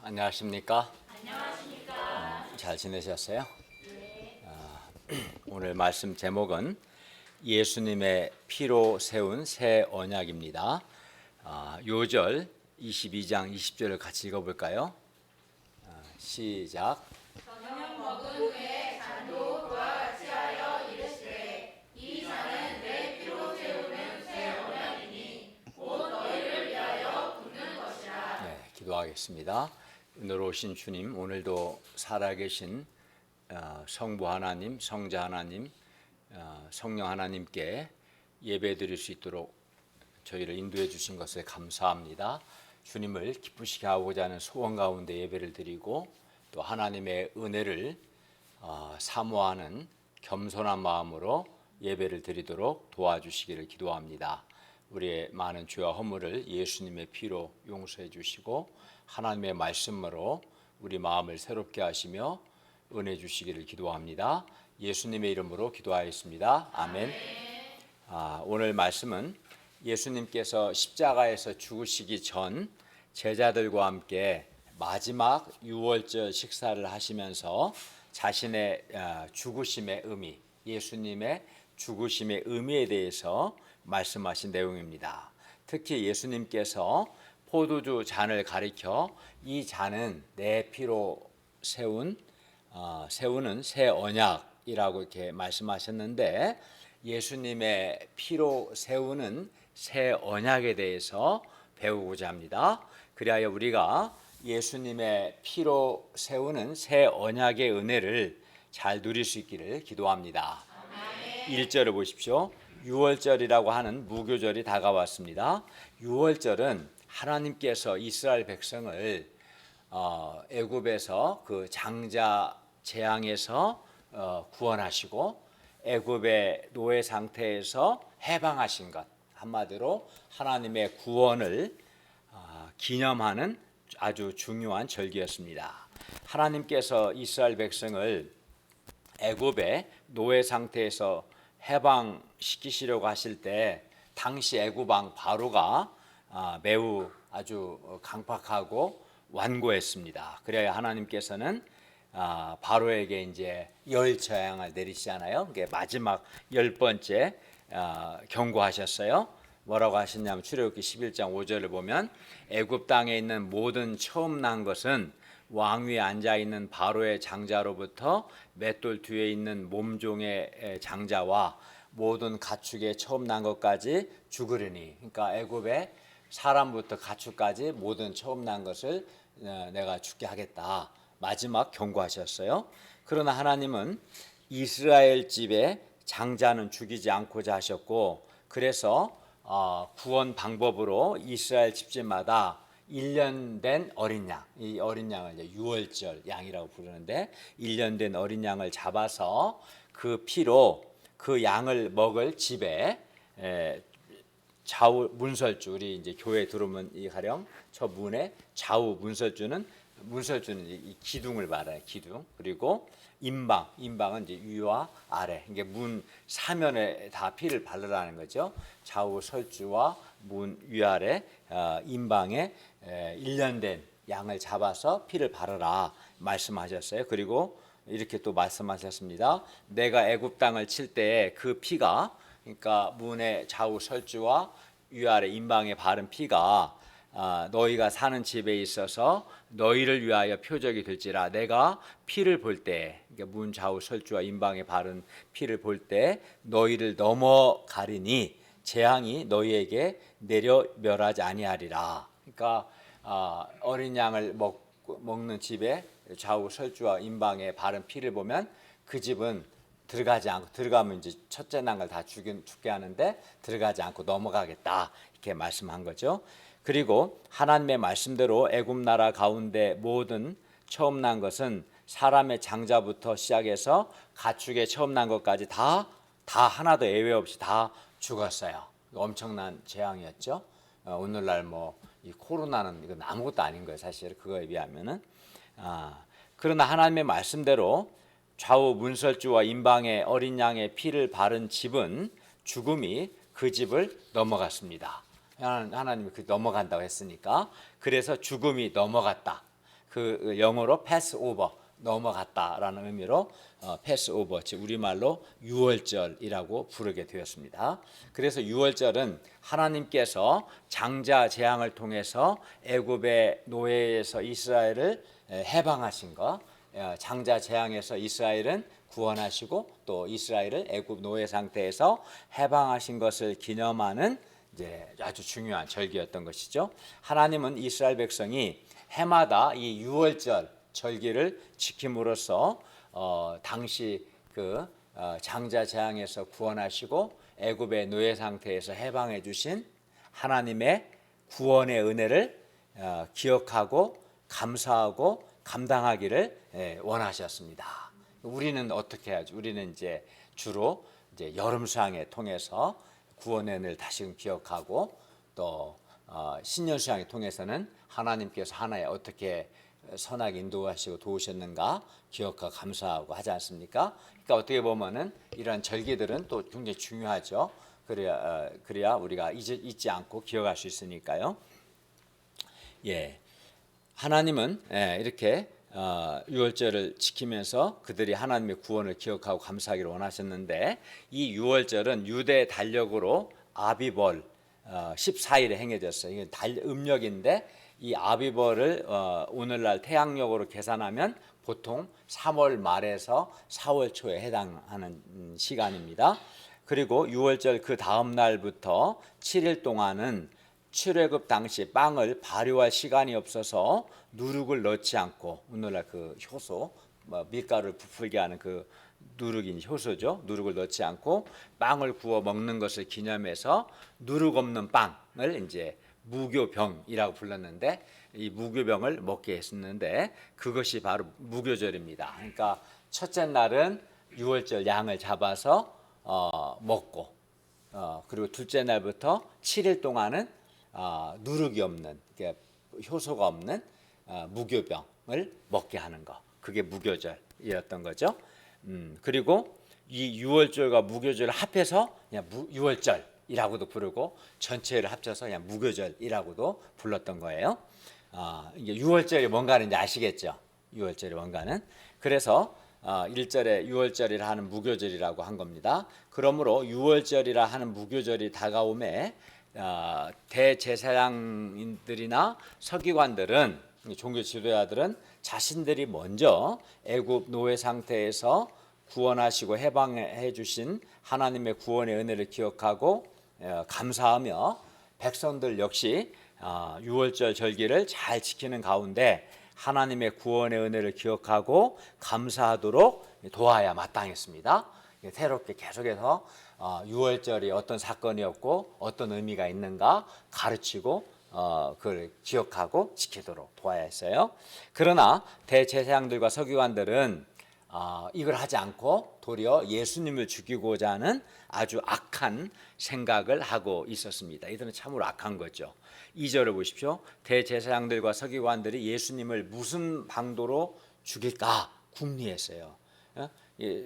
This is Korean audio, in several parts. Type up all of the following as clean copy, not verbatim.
안녕하십니까? 안녕하십니까? 잘 지내셨어요? 네. 오늘 말씀 제목은 예수님의 피로 세운 새 언약입니다. 요절 22장 20절을 같이 읽어볼까요? 시작. 저녁 먹은 후에 잔도 그와 같이 하여 이르시되 이 잔은 내 피로 세우는 새 언약이니 곧 너희를 위하여 붓는 것이라. 네, 기도하겠습니다. 은혜로우신 주님, 오늘도 살아계신 성부 하나님, 성자 하나님, 성령 하나님께 예배드릴 수 있도록 저희를 인도해 주신 것에 감사합니다. 주님을 기쁘시게 하고자 하는 소원 가운데 예배를 드리고 또 하나님의 은혜를 사모하는 겸손한 마음으로 예배를 드리도록 도와주시기를 기도합니다. 우리의 많은 죄와 허물을 예수님의 피로 용서해 주시고 하나님의 말씀으로 우리 마음을 새롭게 하시며 은혜 주시기를 기도합니다. 예수님의 이름으로 기도하였습니다. 아멘. 오늘 말씀은 예수님께서 십자가에서 죽으시기 전 제자들과 함께 마지막 유월절 식사를 하시면서 자신의 죽으심의 의미, 예수님의 죽으심의 의미에 대해서 말씀하신 내용입니다. 특히 예수님께서 포도주 잔을 가리켜 이 잔은 내 피로 세우는 새 언약이라고 이렇게 말씀하셨는데, 예수님의 피로 세우는 새 언약에 대해서 배우고자 합니다. 그리하여 우리가 예수님의 피로 세우는 새 언약의 은혜를 잘 누릴 수 있기를 기도합니다. 1절을 보십시오. 유월절이라고 하는 무교절이 다가왔습니다. 유월절은 하나님께서 이스라엘 백성을 애굽에서 그 장자 재앙에서 구원하시고 애굽의 노예 상태에서 해방하신 것, 한마디로 하나님의 구원을 기념하는 아주 중요한 절기였습니다. 하나님께서 이스라엘 백성을 애굽의 노예 상태에서 해방시키시려고 하실 때 당시 애굽 왕 바로가 매우 아주 강팍하고 완고했습니다. 그래야 하나님께서는 바로에게 이제 열 재앙을 내리시잖아요. 그게 마지막 10번째 경고하셨어요. 뭐라고 하셨냐면 출애굽기 11장 5절을 보면 애굽 땅에 있는 모든 처음 난 것은 왕 위에 앉아 있는 바로의 장자로부터 맷돌 뒤에 있는 몸종의 장자와 모든 가축의 처음 난 것까지 죽으리니, 그러니까 애굽의 사람부터 가축까지 모든 처음 난 것을 내가 죽게 하겠다, 마지막 경고하셨어요. 그러나 하나님은 이스라엘 집의 장자는 죽이지 않고자 하셨고, 그래서 구원 방법으로 이스라엘 집집마다 1년 된 어린 양, 이 어린 양을 이제 유월절 양이라고 부르는데, 1년 된 어린 양을 잡아서 그 피로 그 양을 먹을 집에 좌우 문설주, 우리 이제 교회 들어오면 이 가령 저 문에 좌우 문설주는 이 기둥을 말해요. 기둥. 그리고 임방은 이제 위와 아래, 이게 문 사면에 다 피를 바르라는 거죠. 좌우 설주와 문 위아래 임방에 1년 된 양을 잡아서 피를 바르라 말씀하셨어요. 그리고 이렇게 또 말씀하셨습니다. 내가 애굽 땅을 칠 때 그 피가, 그러니까 문의 좌우 설주와 위아래 임방에 바른 피가 너희가 사는 집에 있어서 너희를 위하여 표적이 될지라. 내가 피를 볼 때, 그러니까 문 좌우 설주와 임방에 바른 피를 볼 때 너희를 넘어가리니 재앙이 너희에게 내려 멸하지 아니하리라. 그러니까 어린 양을 먹는 집에 좌우 설주와 임방에 바른 피를 보면 그 집은 들어가지 않고, 들어가면 이제 첫째 난 걸 다 죽게 하는데 들어가지 않고 넘어가겠다, 이렇게 말씀한 거죠. 그리고 하나님의 말씀대로 애굽 나라 가운데 모든 처음 난 것은 사람의 장자부터 시작해서 가축의 처음 난 것까지 다 하나도 예외 없이 다 죽었어요. 엄청난 재앙이었죠. 오늘날 뭐 이 코로나는 이건 아무것도 아닌 거예요, 사실 그거에 비하면은. 그러나 하나님의 말씀대로 좌우 문설주와 임방에 어린 양의 피를 바른 집은 죽음이 그 집을 넘어갔습니다. 하나님이 그 넘어간다고 했으니까, 그래서 죽음이 넘어갔다. 그 영어로 패스 오버, 넘어갔다라는 의미로 패스 오버, 즉 우리말로 유월절이라고 부르게 되었습니다. 그래서 유월절은 하나님께서 장자 재앙을 통해서 애굽의 노예에서 이스라엘을 해방하신 것, 장자 재앙에서 이스라엘은 구원하시고 또 이스라엘을 애굽 노예 상태에서 해방하신 것을 기념하는 이제 아주 중요한 절기였던 것이죠. 하나님은 이스라엘 백성이 해마다 이 유월절 절기를 지킴으로써 당시 그 장자 재앙에서 구원하시고 애굽의 노예 상태에서 해방해 주신 하나님의 구원의 은혜를 기억하고 감사하고 감당하기를 원하셨습니다. 우리는 어떻게 하죠? 우리는 이제 주로 이제 여름 수양회 통해서 구원의 은혜를 다시금 기억하고 또 신년 수양회 통해서는 하나님께서 하나에 어떻게 선하게 인도하시고 도우셨는가 기억하고 감사하고 하지 않습니까? 그러니까 어떻게 보면은 이러한 절기들은 또 굉장히 중요하죠. 그래야 우리가 잊지 않고 기억할 수 있으니까요. 예, 하나님은 이렇게 유월절을 지키면서 그들이 하나님의 구원을 기억하고 감사하기를 원하셨는데 이 유월절은 유대 달력으로 아비벌 14일에 행해졌어요. 이게 음력인데 이 아비벌을 오늘날 태양력으로 계산하면 보통 3월 말에서 4월 초에 해당하는 시간입니다. 그리고 유월절 그 다음 날부터 7일 동안은 출애굽 당시 빵을 발효할 시간이 없어서 누룩을 넣지 않고 오늘날 그 효소 밀가루를 부풀게 하는 그 누룩인 효소죠. 누룩을 넣지 않고 빵을 구워 먹는 것을 기념해서 누룩 없는 빵을 이제 무교병이라고 불렀는데 이 무교병을 먹게 했었는데 그것이 바로 무교절입니다. 그러니까 첫째 날은 유월절 양을 잡아서 먹고 그리고 둘째 날부터 7일 동안은 누룩이 없는 그러니까 효소가 없는 무교병을 먹게 하는 거. 그게 무교절이었던 거죠. 그리고 이 유월절과 무교절을 합해서 그냥 유월절이라고도 부르고 전체를 합쳐서 그냥 무교절이라고도 불렀던 거예요. 이게 유월절이 뭔가는 이제 아시겠죠. 유월절이 뭔가는. 그래서 1절에 유월절이라 하는 무교절이라고 한 겁니다. 그러므로 유월절이라 하는 무교절이 다가오매 대제사장들이나 서기관들은 종교 지도자들은 자신들이 먼저 애굽 노예 상태에서 구원하시고 해방해 주신 하나님의 구원의 은혜를 기억하고 감사하며 백성들 역시 유월절 절기를 잘 지키는 가운데 하나님의 구원의 은혜를 기억하고 감사하도록 도와야 마땅했습니다. 새롭게 계속해서 유월절이 어떤 사건이었고 어떤 의미가 있는가 가르치고 그걸 기억하고 지키도록 도와야 했어요. 그러나 대제사장들과 서기관들은 이걸 하지 않고 도리어 예수님을 죽이고자 하는 아주 악한 생각을 하고 있었습니다. 이들은 참으로 악한 거죠. 2절을 보십시오. 대제사장들과 서기관들이 예수님을 무슨 방도로 죽일까 궁리했어요.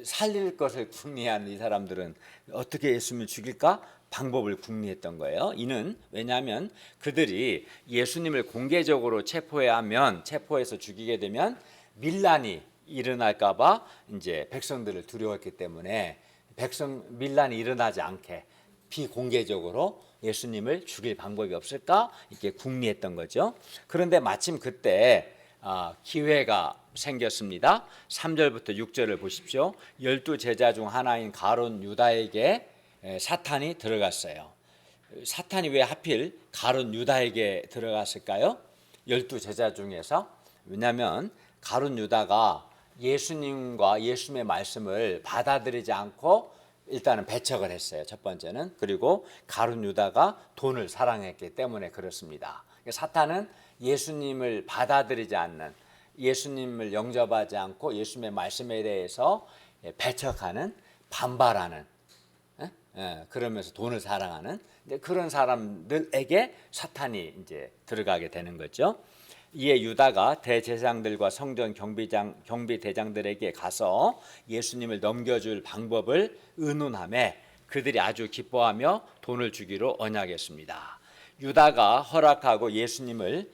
살릴 것을 궁리하는 이 사람들은 어떻게 예수님을 죽일까 방법을 궁리했던 거예요. 이는 왜냐하면 그들이 예수님을 공개적으로 체포해서 죽이게 되면 밀란이 일어날까봐 이제 백성들을 두려웠기 때문에 밀란이 일어나지 않게 비공개적으로 예수님을 죽일 방법이 없을까 이렇게 궁리했던 거죠. 그런데 마침 그때 기회가 생겼습니다. 3절부터 6절을 보십시오. 12제자 중 하나인 가룟 유다에게 사탄이 들어갔어요. 사탄이 왜 하필 가룟 유다에게 들어갔을까요? 12제자 중에서. 왜냐하면 가룟 유다가 예수님과 예수님의 말씀을 받아들이지 않고 일단은 배척을 했어요. 첫 번째는. 그리고 가룟 유다가 돈을 사랑했기 때문에 그렇습니다. 사탄은 예수님을 받아들이지 않는, 예수님을 영접하지 않고 예수님의 말씀에 대해서 배척하는, 반발하는, 그러면서 돈을 사랑하는 그런 사람들에게 사탄이 이제 들어가게 되는 거죠. 이에 유다가 대제사장들과 성전 경비대장들에게 가서 예수님을 넘겨줄 방법을 의논하며 그들이 아주 기뻐하며 돈을 주기로 언약했습니다. 유다가 허락하고 예수님을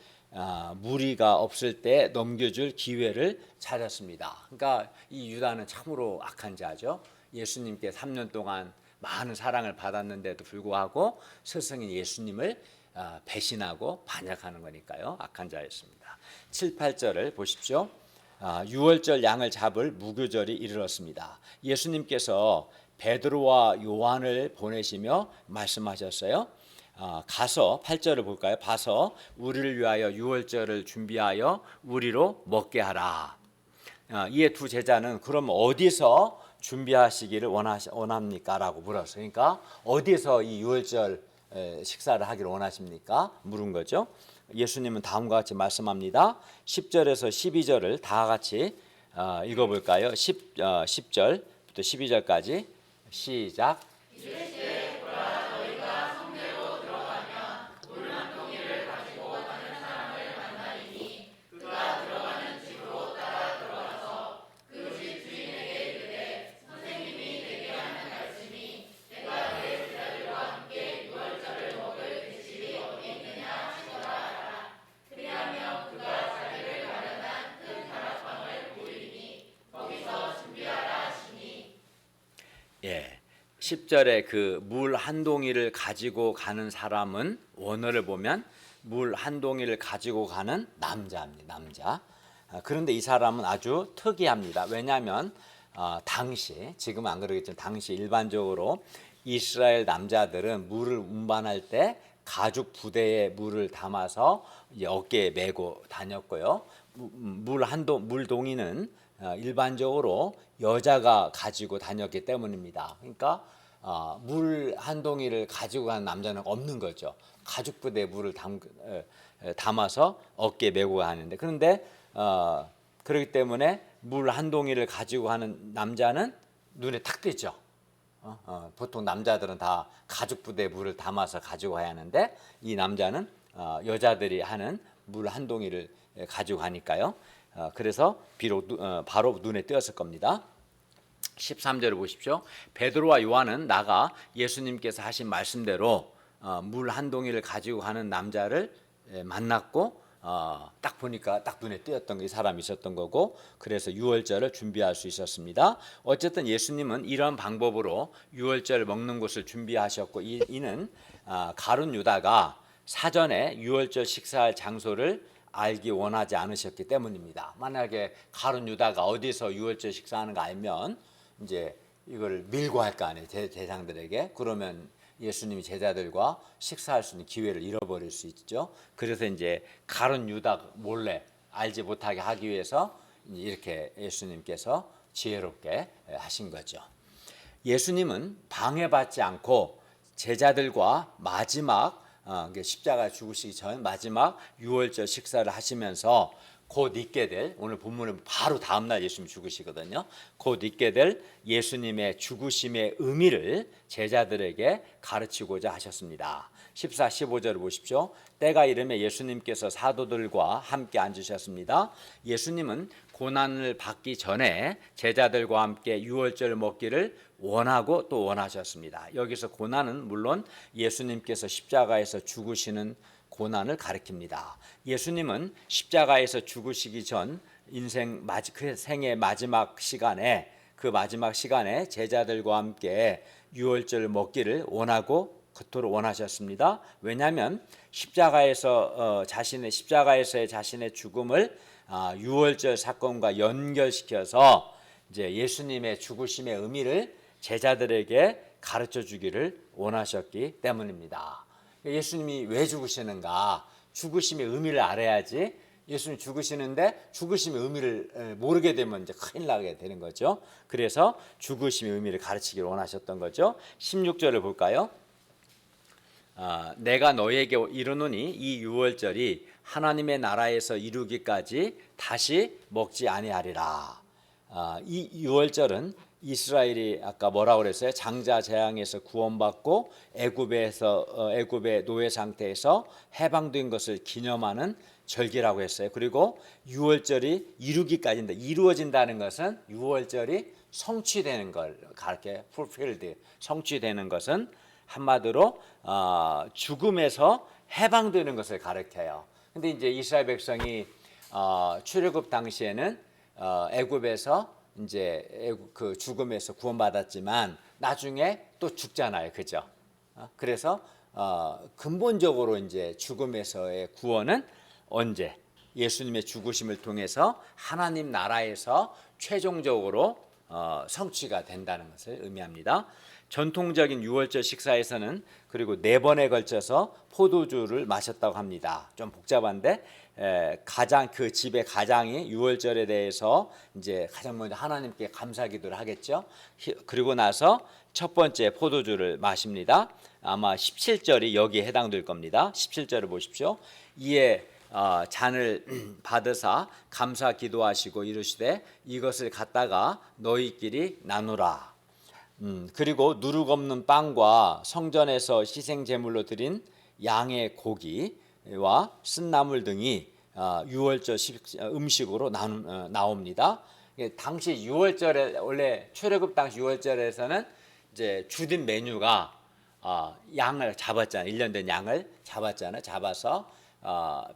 무리가 없을 때 넘겨줄 기회를 찾았습니다. 그러니까 이 유다는 참으로 악한 자죠. 예수님께 3년 동안 많은 사랑을 받았는데도 불구하고 스승인 예수님을 배신하고 반역하는 거니까요. 악한 자였습니다. 7, 8절을 보십시오. 유월절 양을 잡을 무교절이 이르렀습니다. 예수님께서 베드로와 요한을 보내시며 말씀하셨어요. 가서 8절을 볼까요? 가서 우리를 위하여 유월절을 준비하여 우리로 먹게 하라. 이에 두 제자는 그럼 어디서 준비하시기를 원합니까? 라고 물었어요. 그러니까 어디서 이 유월절 식사를 하기를 원하십니까? 물은 거죠. 예수님은 다음과 같이 말씀합니다. 10절에서 12절을 다 같이 읽어볼까요? 10절부터 12절까지 시작. 예, 10절에 그 물 한 동이를 가지고 가는 사람은 원어를 보면 물 한 동이를 가지고 가는 남자입니다. 남자. 그런데 이 사람은 아주 특이합니다. 왜냐하면 당시, 지금은 안 그러겠지만 당시 일반적으로 이스라엘 남자들은 물을 운반할 때 가죽 부대에 물을 담아서 어깨에 메고 다녔고요. 물동이는 일반적으로 여자가 가지고 다녔기 때문입니다. 그러니까 물 한 동이를 가지고 가는 남자는 없는 거죠. 가죽 부대에 물을 담아서 어깨에 메고 가는데, 그런데 그렇기 때문에 물 한 동이를 가지고 가는 남자는 눈에 탁 띄죠. 보통 남자들은 다 가죽 부대에 물을 담아서 가지고 가야 하는데 이 남자는 여자들이 하는 물 한 동이를 가지고 가니까요. 그래서 바로 눈에 띄었을 겁니다. 13절을 보십시오. 베드로와 요한은 나가 예수님께서 하신 말씀대로 물 한 동이를 가지고 가는 남자를 만났고 딱 보니까 딱 눈에 띄었던 이 사람이 있었던 거고, 그래서 유월절을 준비할 수 있었습니다. 어쨌든 예수님은 이런 방법으로 유월절 먹는 곳을 준비하셨고, 이는 가룟 유다가 사전에 유월절 식사할 장소를 알기 원하지 않으셨기 때문입니다. 만약에 가룟 유다가 어디서 유월절 식사하는 거 알면 이제 이걸 밀고 할 거 아니에요, 제장들에게. 그러면 예수님이 제자들과 식사할 수 있는 기회를 잃어버릴 수 있죠. 그래서 이제 가룟 유다 몰래 알지 못하게 하기 위해서 이렇게 예수님께서 지혜롭게 하신 거죠. 예수님은 방해받지 않고 제자들과 마지막 십자가 죽으시기 전 마지막 유월절 식사를 하시면서 곧 있게 될, 오늘 본문은 바로 다음날 예수님이 죽으시거든요. 곧 있게 될 예수님의 죽으심의 의미를 제자들에게 가르치고자 하셨습니다. 14, 15절을 보십시오. 때가 이르매 예수님께서 사도들과 함께 앉으셨습니다. 예수님은 고난을 받기 전에 제자들과 함께 유월절 먹기를 원하고 또 원하셨습니다. 여기서 고난은 물론 예수님께서 십자가에서 죽으시는 고난을 가리킵니다. 예수님은 십자가에서 죽으시기 전 생의 마지막 시간에, 그 마지막 시간에 제자들과 함께 유월절 먹기를 원하고 그토록 원하셨습니다. 왜냐하면 십자가에서의 자신의 죽음을 유월절 사건과 연결시켜서 이제 예수님의 죽으심의 의미를 제자들에게 가르쳐 주기를 원하셨기 때문입니다. 예수님이 왜 죽으시는가? 죽으심의 의미를 알아야지. 예수님이 죽으시는데 죽으심의 의미를 모르게 되면 이제 큰일 나게 되는 거죠. 그래서 죽으심의 의미를 가르치기를 원하셨던 거죠. 16절을 볼까요? 내가 너희에게 이르노니 이 유월절이 하나님의 나라에서 이루기까지 다시 먹지 아니하리라. 이 유월절은 이스라엘이 아까 뭐라고 그랬어요? 장자 재앙에서 구원받고 애굽의 노예 상태에서 해방된 것을 기념하는 절기라고 했어요. 그리고 유월절이 이루기까지인데, 이루어진다는 것은 유월절이 성취되는 걸 가르쳐, fulfilled, 성취되는 것은 한마디로 죽음에서 해방되는 것을 가르쳐요. 근데 이제 이스라엘 백성이 출애굽 당시에는 애굽에서 이제 애굽 그 죽음에서 구원받았지만 나중에 또 죽잖아요, 그죠? 그래서 근본적으로 이제 죽음에서의 구원은 언제? 예수님의 죽으심을 통해서 하나님 나라에서 최종적으로 성취가 된다는 것을 의미합니다. 전통적인 유월절 식사에서는 그리고 4번에 걸쳐서 포도주를 마셨다고 합니다. 좀 복잡한데 가장 그 집의 가장이 유월절에 대해서 이제 가장 먼저 하나님께 감사기도를 하겠죠. 그리고 나서 첫 번째 포도주를 마십니다. 아마 17절이 여기에 해당될 겁니다. 17절을 보십시오. 이에 잔을 받으사 감사 기도하시고 이르시되 이것을 갖다가 너희끼리 나누라. 그리고 누룩 없는 빵과 성전에서 희생 제물로 드린 양의 고기와 쓴나물 등이 유월절 음식으로 나옵니다. 당시 유월절에 원래 출애굽 당시 유월절에서는 이제 주된 메뉴가 양을 잡았잖아요. 1년 된 양을 잡았잖아요. 잡아서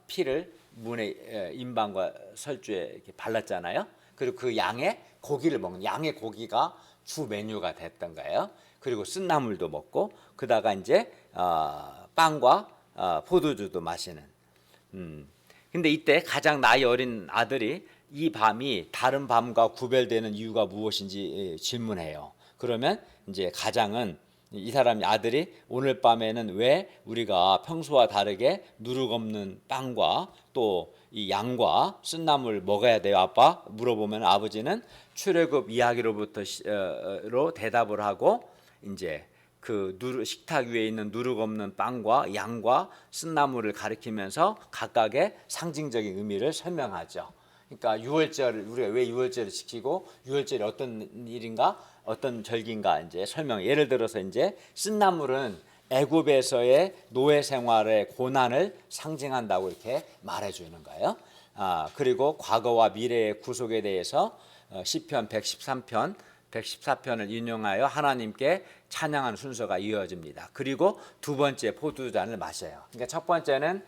피를 문의 임방과 설주에 이렇게 발랐잖아요. 그리고 그 양의 고기를 먹는 양의 고기가 주 메뉴가 됐던 거예요. 그리고 쓴나물도 먹고 그다가 이제 빵과 포도주도 마시는. 근데 이때 가장 나이 어린 아들이 이 밤이 다른 밤과 구별되는 이유가 무엇인지 질문해요. 그러면 이제 가장은 이 사람이 아들이 오늘 밤에는 왜 우리가 평소와 다르게 누룩 없는 빵과 또 이 양과 쓴나물 먹어야 돼요, 아빠? 물어보면 아버지는 출애굽 이야기로부터로 대답을 하고 이제 그 식탁 위에 있는 누룩 없는 빵과 양과 쓴나물을 가리키면서 각각의 상징적인 의미를 설명하죠. 그러니까 유월절 우리가 왜 유월절을 지키고 유월절이 어떤 일인가 어떤 절기인가 이제 설명. 예를 들어서 이제 쓴나물은 애굽에서의 노예 생활의 고난을 상징한다고 이렇게 말해주는 거예요. 그리고 과거와 미래의 구속에 대해서 시편 113편 114편을 인용하여 하나님께 찬양하는 순서가 이어집니다. 그리고 두 번째 포도주잔을 마셔요. 그러니까 첫 번째는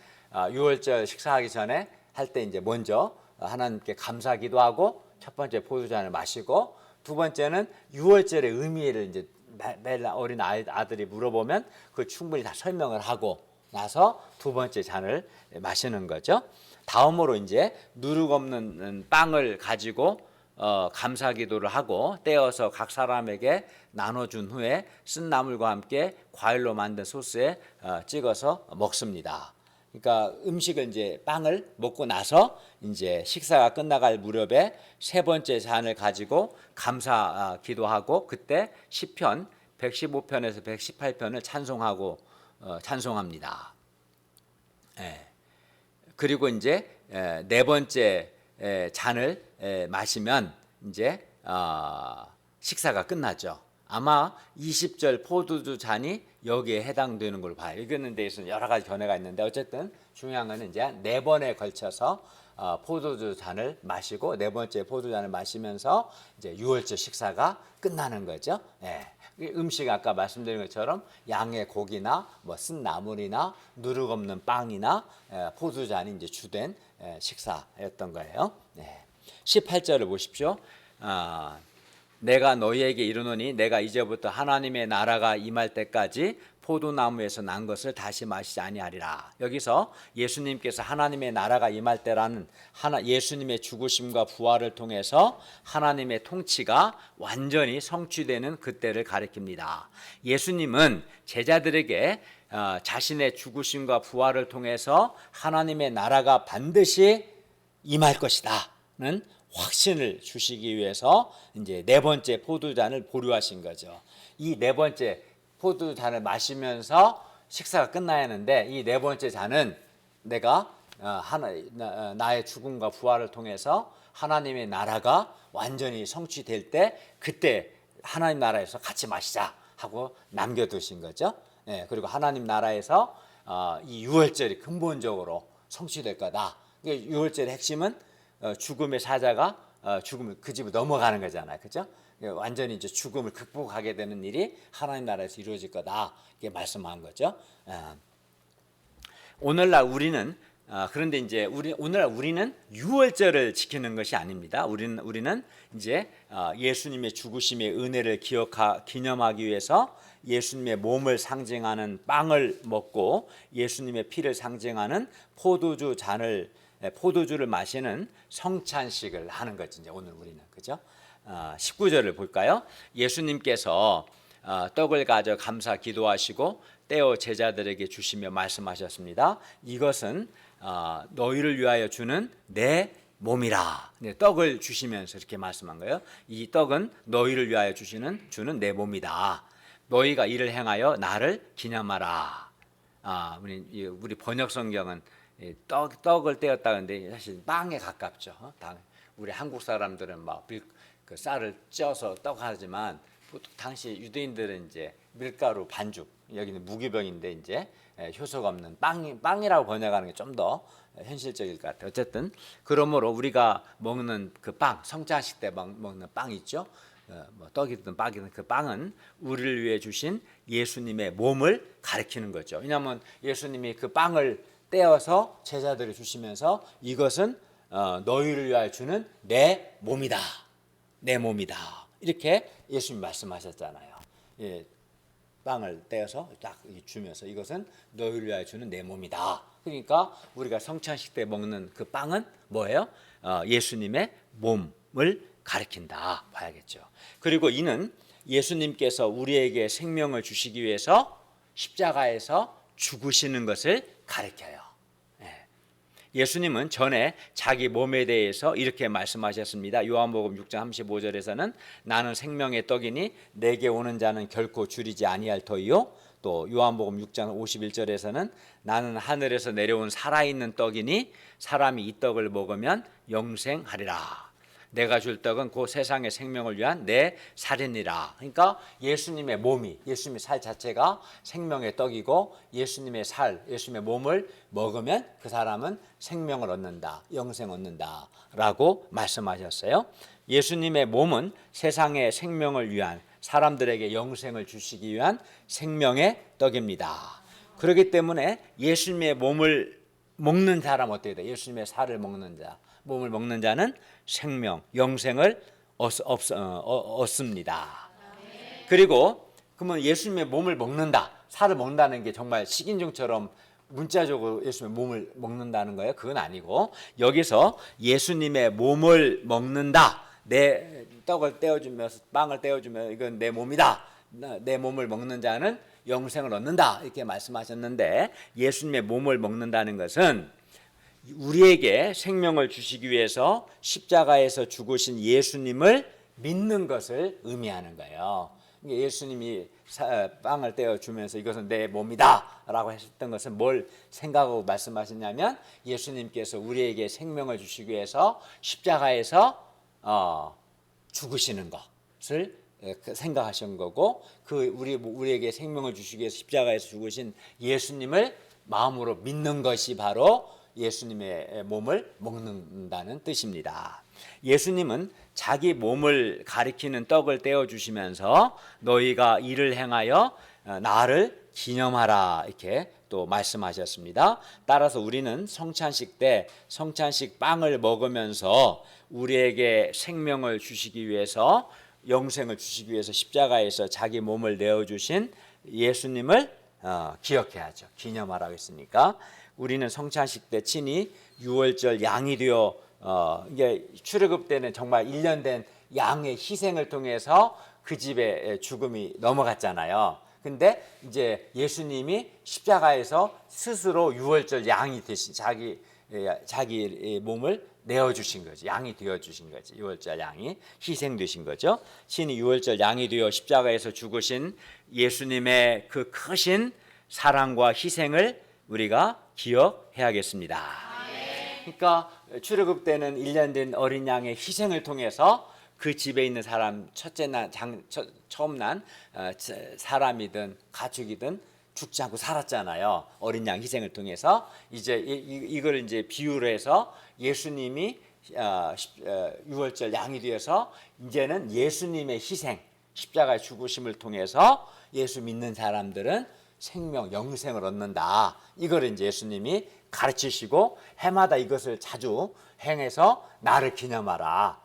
유월절 식사하기 전에 할 때 이제 먼저 하나님께 감사기도하고 첫 번째 포도주잔을 마시고 두 번째는 유월절의 의미를 이제 매일 어린 아들이 물어보면 그 충분히 다 설명을 하고 나서 두 번째 잔을 마시는 거죠. 다음으로 이제 누룩 없는 빵을 가지고 감사기도를 하고 떼어서 각 사람에게 나눠준 후에 쓴나물과 함께 과일로 만든 소스에 찍어서 먹습니다. 그러니까 음식을 이제 빵을 먹고 나서 이제 식사가 끝나갈 무렵에 세 번째 잔을 가지고 감사 기도하고 그때 시편 115편에서 118편을 찬송합니다. 그리고 이제 네 번째 잔을 마시면 이제 식사가 끝나죠. 아마 20절 포도주 잔이 여기에 해당되는 걸 봐요. 이거는 대해서는 여러 가지 견해가 있는데 어쨌든 중요한 거는 이제 네 번에 걸쳐서 포도주 잔을 마시고 네 번째 포도주 잔을 마시면서 이제 유월절 식사가 끝나는 거죠. 음식 아까 말씀드린 것처럼 양의 고기나 뭐 쓴나물이나 누룩 없는 빵이나 포도주 잔이 이제 주된 식사였던 거예요. 18절을 보십시오. 내가 너희에게 이르노니 내가 이제부터 하나님의 나라가 임할 때까지 포도나무에서 난 것을 다시 마시지 아니하리라. 여기서 예수님께서 하나님의 나라가 임할 때라는 예수님의 죽으심과 부활을 통해서 하나님의 통치가 완전히 성취되는 그때를 가리킵니다. 예수님은 제자들에게 자신의 죽으심과 부활을 통해서 하나님의 나라가 반드시 임할 것이다는 확신을 주시기 위해서 이제 네 번째 포도잔을 보류하신 거죠. 이 네 번째 포도잔을 마시면서 식사가 끝나야 하는데 이 네 번째 잔은 내가 나의 죽음과 부활을 통해서 하나님의 나라가 완전히 성취될 때 그때 하나님 나라에서 같이 마시자 하고 남겨두신 거죠. 그리고 하나님 나라에서 이 유월절이 근본적으로 성취될 거다. 유월절의 핵심은 죽음의 사자가 죽음을 그 집을 넘어가는 거잖아요, 그렇죠? 완전히 이제 죽음을 극복하게 되는 일이 하나님 나라에서 이루어질 거다 이렇게 말씀한 거죠. 오늘날 우리는 그런데 이제 오늘날 우리는 유월절을 지키는 것이 아닙니다. 우리는 이제 예수님의 죽으심의 은혜를 기념하기 위해서 예수님의 몸을 상징하는 빵을 먹고 예수님의 피를 상징하는 포도주를 마시는 성찬식을 하는 거지. 이제 오늘 우리는 그죠? 19절을 볼까요? 예수님께서 떡을 가져 감사 기도하시고 떼어 제자들에게 주시며 말씀하셨습니다. 이것은 너희를 위하여 주는 내 몸이라. 떡을 주시면서 이렇게 말씀한 거예요. 이 떡은 너희를 위하여 주는 내 몸이다. 너희가 이를 행하여 나를 기념하라. 우리 번역 성경은 떡을 떼었다는데 사실 빵에 가깝죠. 우리 한국 사람들은 막 그 쌀을 쪄서 떡 하지만 보통 당시 유대인들은 이제 밀가루 반죽, 여기는 무기병인데 이제 효소가 없는 빵이라고 번역하는 게 좀 더 현실적일 것 같아요. 어쨌든 그러므로 우리가 먹는 그 빵, 성찬식 때 먹는 빵 있죠. 뭐 떡이든 빵이든 그 빵은 우리를 위해 주신 예수님의 몸을 가리키는 거죠. 왜냐하면 예수님이 그 빵을 떼어서 제자들이 주시면서 이것은 너희를 위하여 주는 내 몸이다. 내 몸이다. 이렇게 예수님이 말씀하셨잖아요. 빵을 떼어서 딱 주면서 이것은 너희를 위하여 주는 내 몸이다. 그러니까 우리가 성찬식 때 먹는 그 빵은 뭐예요? 예수님의 몸을 가리킨다 봐야겠죠. 그리고 이는 예수님께서 우리에게 생명을 주시기 위해서 십자가에서 죽으시는 것을 가리켜요. 예수님은 전에 자기 몸에 대해서 이렇게 말씀하셨습니다. 요한복음 6장 35절에서는 나는 생명의 떡이니 내게 오는 자는 결코 줄이지 아니할 터이요. 또 요한복음 6장 51절에서는 나는 하늘에서 내려온 살아있는 떡이니 사람이 이 떡을 먹으면 영생하리라. 내가 줄 떡은 그 세상의 생명을 위한 내 살이니라. 그러니까 예수님의 몸이, 예수님의 살 자체가 생명의 떡이고 예수님의 예수님의 몸을 먹으면 그 사람은 생명을 얻는다, 영생 얻는다 라고 말씀하셨어요. 예수님의 몸은 세상의 생명을 위한, 사람들에게 영생을 주시기 위한 생명의 떡입니다. 그렇기 때문에 예수님의 몸을 먹는 사람 어떻게 돼? 예수님의 살을 먹는 자, 몸을 먹는 자는 생명, 영생을 얻습니다. 그리고 그러면 예수님의 몸을 먹는다, 살을 먹는다는 게 정말 식인종처럼 문자적으로 예수님의 몸을 먹는다는 거예요? 그건 아니고 여기서 예수님의 몸을 먹는다, 내 떡을 떼어주면서 빵을 떼어주면 이건 내 몸이다, 내 몸을 먹는 자는 영생을 얻는다 이렇게 말씀하셨는데 예수님의 몸을 먹는다는 것은 우리에게 생명을 주시기 위해서 십자가에서 죽으신 예수님을 믿는 것을 의미하는 거예요. 예수님이 빵을 떼어주면서 이것은 내 몸이다 라고 했던 것은 뭘 생각하고 말씀하셨냐면 예수님께서 우리에게 생명을 주시기 위해서 십자가에서 죽으시는 것을 생각하신 거고, 우리에게 생명을 주시기 위해서 십자가에서 죽으신 예수님을 마음으로 믿는 것이 바로 예수님의 몸을 먹는다는 뜻입니다. 예수님은 자기 몸을 가리키는 떡을 떼어 주시면서 너희가 이를 행하여 나를 기념하라 이렇게 또 말씀하셨습니다. 따라서 우리는 성찬식 때 성찬식 빵을 먹으면서 우리에게 생명을 주시기 위해서, 영생을 주시기 위해서 십자가에서 자기 몸을 내어주신 예수님을 기억해야죠. 기념하라고 했으니까 우리는 성찬식 때 친히 유월절 양이 되어 이게 출애굽 때는 정말 1년 된 양의 희생을 통해서 그 집에 죽음이 넘어갔잖아요. 근데 이제 예수님이 십자가에서 스스로 유월절 양이 되신 자기 몸을 내어주신 거죠. 양이 되어주신 거죠. 유월절 양이 희생되신 거죠. 친히 유월절 양이 되어 십자가에서 죽으신 예수님의 그 크신 사랑과 희생을 우리가 기억해야겠습니다. 그러니까 출애굽 때는 1년 된 어린 양의 희생을 통해서 그 집에 있는 사람, 처음 난 사람이든 가축이든 죽지 않고 살았잖아요. 어린 양 희생을 통해서. 이제 이걸 이제 비유로 해서 예수님이 유월절 양이 되어서 이제는 예수님의 희생, 십자가의 죽으심을 통해서 예수 믿는 사람들은 생명, 영생을 얻는다. 이걸 이제 예수님이 가르치시고 해마다 이것을 자주 행해서 나를 기념하라.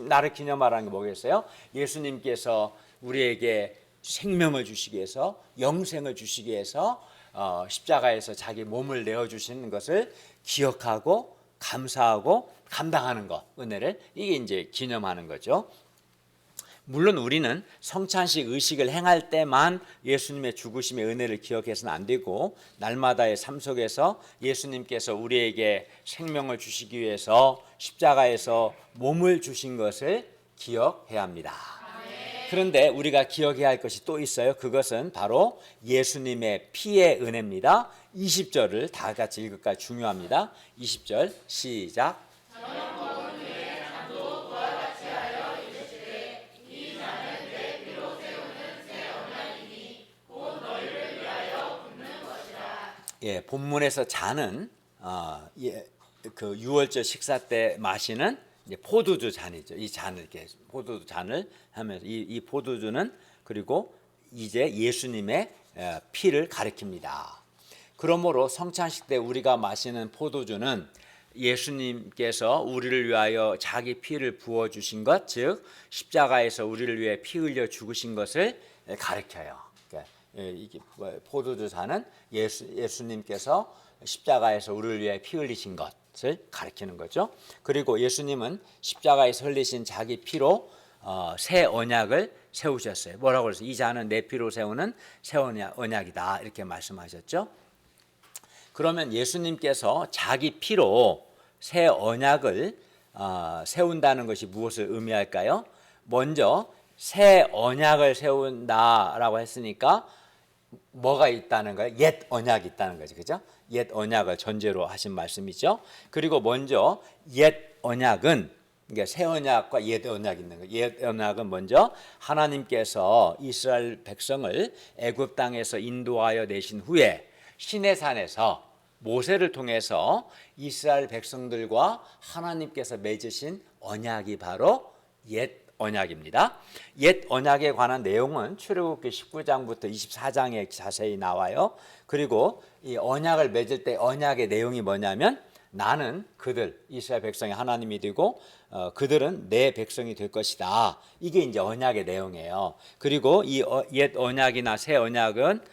나를 기념하라는 게 뭐겠어요? 예수님께서 우리에게 생명을 주시기 위해서, 영생을 주시기 위해서 십자가에서 자기 몸을 내어주시는 것을 기억하고 감사하고 감당하는 것, 은혜를, 이게 이제 기념하는 거죠. 물론 우리는 성찬식 의식을 행할 때만 예수님의 죽으심의 은혜를 기억해서는 안 되고, 날마다의 삶 속에서 예수님께서 우리에게 생명을 주시기 위해서 십자가에서 몸을 주신 것을 기억해야 합니다. 그런데 우리가 기억해야 할 것이 또 있어요. 그것은 바로 예수님의 피의 은혜입니다. 20절을 다 같이 읽을까 중요합니다. 20절 시작. 예, 본문에서 잔은 그 유월절 식사 때 마시는 이제 포도주 잔이죠. 이 잔을 이렇게 포도주 잔을 하면서 이 포도주는 그리고 이제 예수님의 피를 가리킵니다. 그러므로 성찬식 때 우리가 마시는 포도주는 예수님께서 우리를 위하여 자기 피를 부어 주신 것, 즉 십자가에서 우리를 위해 피 흘려 죽으신 것을 가리켜요. 이게 포도주 잔은 예수님께서 십자가에서 우리를 위해 피 흘리신 것을 가리키는 거죠. 그리고 예수님은 십자가에서 흘리신 자기 피로 새 언약을 세우셨어요. 뭐라고 그랬어요? 이 잔은 내 피로 세우는 새 언약이다, 이렇게 말씀하셨죠. 그러면 예수님께서 자기 피로 새 언약을 세운다는 것이 무엇을 의미할까요? 먼저 새 언약을 세운다라고 했으니까 뭐가 있다는 거예요? 옛 언약이 있다는 거죠. 그죠? 옛 언약을 전제로 하신 말씀이죠. 그리고 먼저 옛 언약은, 그러니까 새 언약과 옛 언약이 있는 거예요. 옛 언약은 먼저 하나님께서 이스라엘 백성을 애굽 땅에서 인도하여 내신 후에 시내산에서 모세를 통해서 이스라엘 백성들과 하나님께서 맺으신 언약이 바로 옛 언약입니다. 옛 언약에 관한 내용은 출애굽기 19장부터 24장에 자세히 나와요. 그리고 이 언약을 맺을 때 언약의 내용이 뭐냐면, 나는 그들 이스라엘 백성의 하나님이 되고 그들은 내 백성이 될 것이다. 이게 이제 언약의 내용이에요. 그리고 이 옛 언약이나 새 언약은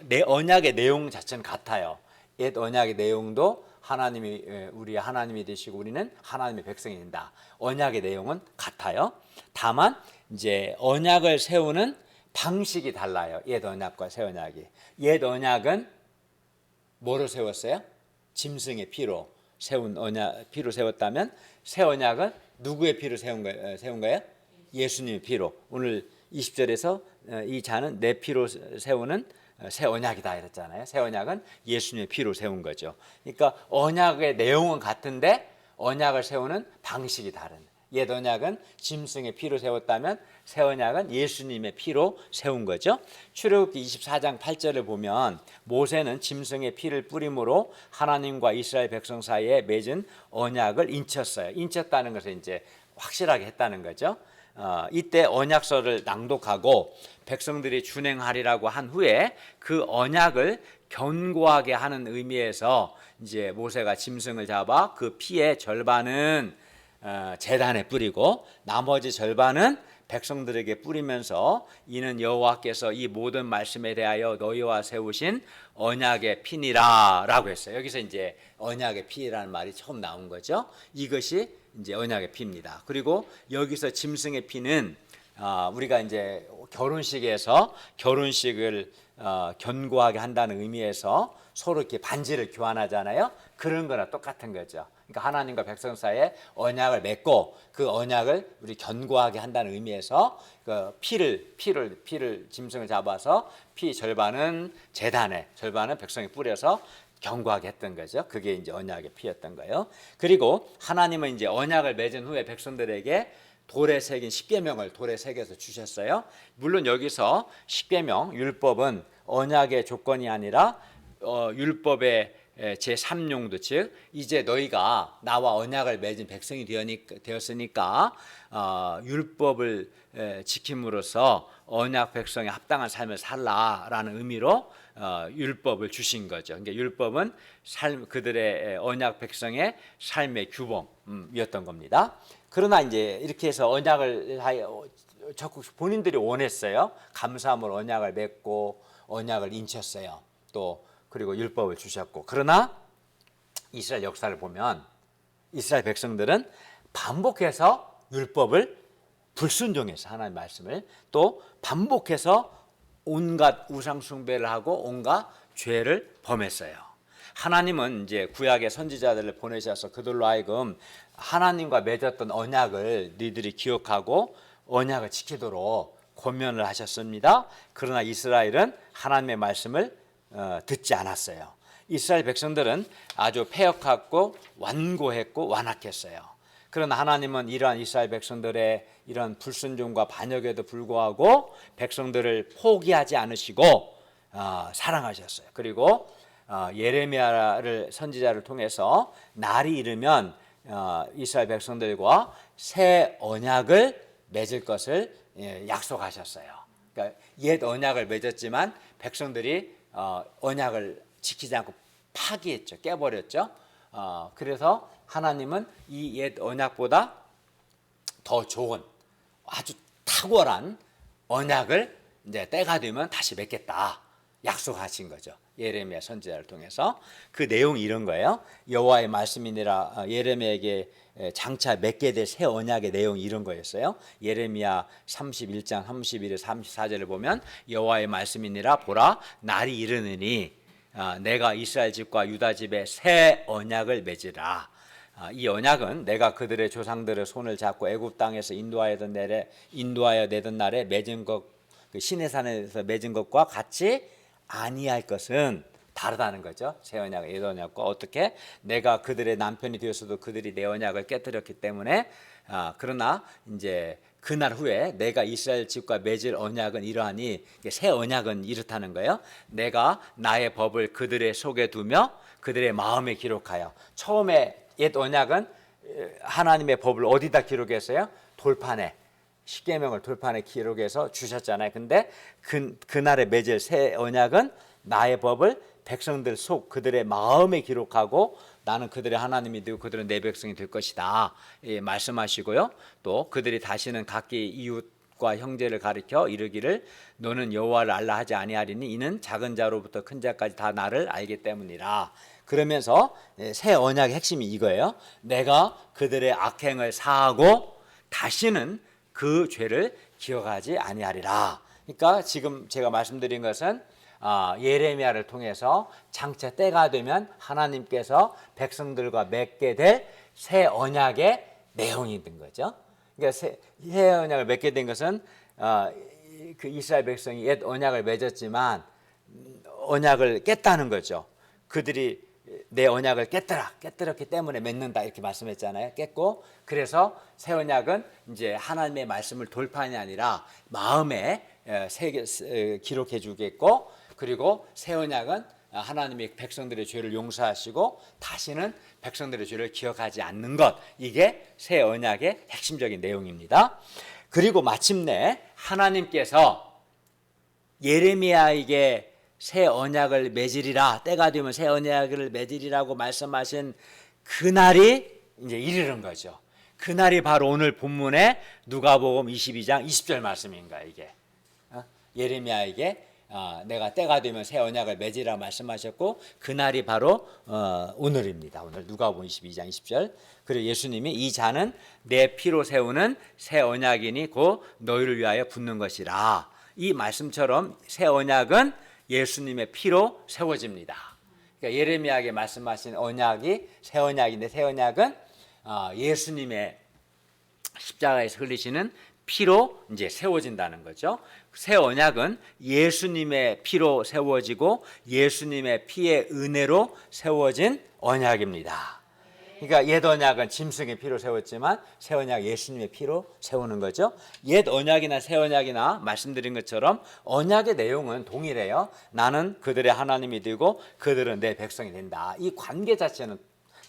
내 언약의 내용 자체는 같아요. 옛 언약의 내용도 하나님이 우리의 하나님이 되시고 우리는 하나님의 백성이 된다. 언약의 내용은 같아요. 다만 이제 언약을 세우는 방식이 달라요. 옛 언약과 새 언약이. 옛 언약은 뭐로 세웠어요? 짐승의 피로 세운 언약, 피로 세웠다면 새 언약은 누구의 피로 세운 거예요? 예수님의 피로. 오늘 20절에서 이 잔은 내 피로 세우는 새 언약이다 이랬잖아요. 새 언약은 예수님의 피로 세운 거죠. 그러니까 언약의 내용은 같은데 언약을 세우는 방식이 다른. 옛 언약은 짐승의 피로 세웠다면 새 언약은 예수님의 피로 세운 거죠. 출애굽기 24장 8절을 보면 모세는 짐승의 피를 뿌림으로 하나님과 이스라엘 백성 사이에 맺은 언약을 인쳤어요. 인쳤다는 것을 이제 확실하게 했다는 거죠. 이때 언약서를 낭독하고 백성들이 준행하리라고 한 후에 그 언약을 견고하게 하는 의미에서 이제 모세가 짐승을 잡아 그 피의 절반은 제단에 뿌리고 나머지 절반은 백성들에게 뿌리면서 이는 여호와께서 이 모든 말씀에 대하여 너희와 세우신 언약의 피니라 라고 했어요. 여기서 이제 언약의 피라는 말이 처음 나온 거죠. 이것이 이제 언약의 피입니다. 그리고 여기서 짐승의 피는 우리가 이제 결혼식에서 결혼식을 견고하게 한다는 의미에서 서로 이렇게 반지를 교환하잖아요. 그런 거나 똑같은 거죠. 그러니까 하나님과 백성 사이에 언약을 맺고 그 언약을 우리 견고하게 한다는 의미에서 그 피를 짐승을 잡아서 피 절반은 제단에, 절반은 백성에 뿌려서 견고하게 했던 거죠. 그게 이제 언약의 피였던 거예요. 그리고 하나님은 이제 언약을 맺은 후에 백성들에게 돌에 새긴 십계명을 돌에 새겨서 주셨어요. 물론 여기서 십계명, 율법은 언약의 조건이 아니라 율법의 제3용도, 즉 이제 너희가 나와 언약을 맺은 백성이 되었으니까 율법을 지킴으로써 언약 백성에 합당한 삶을 살라라는 의미로 율법을 주신 거죠. 그러니까 율법은 그들의 언약 백성의 삶의 규범이었던 겁니다. 그러나 이제 이렇게 해서 언약을 적극 본인들이 원했어요. 감사함으로 언약을 맺고 언약을 인쳤어요. 또 그리고 율법을 주셨고, 그러나 이스라엘 역사를 보면 이스라엘 백성들은 반복해서 율법을 불순종해서 하나님의 말씀을 또 반복해서 온갖 우상 숭배를 하고 온갖 죄를 범했어요. 하나님은 이제 구약의 선지자들을 보내셔서 그들로 하여금 하나님과 맺었던 언약을 너희들이 기억하고 언약을 지키도록 권면을 하셨습니다. 그러나 이스라엘은 하나님의 말씀을 듣지 않았어요. 이스라엘 백성들은 아주 패역했고 완고했고 완악했어요. 그러나 하나님은 이러한 이스라엘 백성들의 이런 불순종과 반역에도 불구하고 백성들을 포기하지 않으시고 사랑하셨어요. 그리고 예레미야를 선지자를 통해서 날이 이르면 이스라엘 백성들과 새 언약을 맺을 것을 약속하셨어요. 그러니까 옛 언약을 맺었지만 백성들이 언약을 지키지 않고 파기했죠. 깨버렸죠. 그래서 하나님은 이 옛 언약보다 더 좋은 아주 탁월한 언약을 이제 때가 되면 다시 맺겠다 약속하신 거죠. 예레미야 선지자를 통해서. 그 내용이 이런 거예요. 여호와의 말씀이니라. 예레미야에게 장차 맺게 될 새 언약의 내용이 이런 거였어요. 예레미야 31장 31절 34절을 보면 여호와의 말씀이니라. 보라 날이 이르느니 내가 이스라엘 집과 유다 집에 새 언약을 맺으라. 이 언약은 내가 그들의 조상들의 손을 잡고 애굽 땅에서 인도하여 내던 날에 맺은 것, 그 시내산에서 맺은 것과 같이 아니할 것은 다르다는 거죠. 새 언약, 옛 언약과 어떻게 내가 그들의 남편이 되었어도 그들이 내 언약을 깨뜨렸기 때문에 그러나 이제 그날 후에 내가 이스라엘 집과 맺을 언약은 이러하니 새 언약은 이렇다는 거예요. 내가 나의 법을 그들의 속에 두며 그들의 마음에 기록하여. 처음에 옛 언약은 하나님의 법을 어디다 기록했어요? 돌판에. 십계명을 돌판에 기록해서 주셨잖아요. 근데 그날에 맺을 새 언약은 나의 법을 백성들 속 그들의 마음에 기록하고 나는 그들의 하나님이 되고 그들은 내 백성이 될 것이다 말씀하시고요. 또 그들이 다시는 각기 이웃과 형제를 가리켜 이르기를 너는 여호와를 알라 하지 아니하리니 이는 작은 자로부터 큰 자까지 다 나를 알기 때문이라. 그러면서 새 언약의 핵심이 이거예요. 내가 그들의 악행을 사하고 다시는 그 죄를 기억하지 아니하리라. 그러니까 지금 제가 말씀드린 것은 예레미야를 통해서 장차 때가 되면 하나님께서 백성들과 맺게 될 새 언약의 내용이 된 거죠. 그러니까 새 언약을 맺게 된 것은 그 이스라엘 백성이 옛 언약을 맺었지만 언약을 깼다는 거죠. 그들이 내 언약을 깨뜨렸기 때문에 맺는다 이렇게 말씀했잖아요. 깼고 그래서 새 언약은 이제 하나님의 말씀을 돌판이 아니라 마음에 기록해 주겠고 그리고 새 언약은 하나님이 백성들의 죄를 용서하시고 다시는 백성들의 죄를 기억하지 않는 것. 이게 새 언약의 핵심적인 내용입니다. 그리고 마침내 하나님께서 예레미야에게 새 언약을 맺으리라. 때가 되면 새 언약을 맺으리라고 말씀하신 그날이 이제 이르는 거죠. 그날이 바로 오늘 본문의 누가복음 22장 20절 말씀인가 이게. 예레미야에게 내가 때가 되면 새 언약을 맺으라 말씀하셨고 그날이 바로 오늘입니다. 오늘 누가복음 22장 20절. 그리고 예수님이 이 잔은 내 피로 세우는 새 언약이니 곧 너희를 위하여 붓는 것이라. 이 말씀처럼 새 언약은 예수님의 피로 세워집니다. 그러니까 예레미야에게 말씀하신 언약이 새 언약인데 새 언약은 예수님의 십자가에서 흘리시는 피로 이제 세워진다는 거죠. 새 언약은 예수님의 피로 세워지고 예수님의 피의 은혜로 세워진 언약입니다. 그러니까 옛 언약은 짐승의 피로 세웠지만 새 언약 예수님의 피로 세우는 거죠. 옛 언약이나 새 언약이나 말씀드린 것처럼 언약의 내용은 동일해요. 나는 그들의 하나님이 되고 그들은 내 백성이 된다. 이 관계 자체는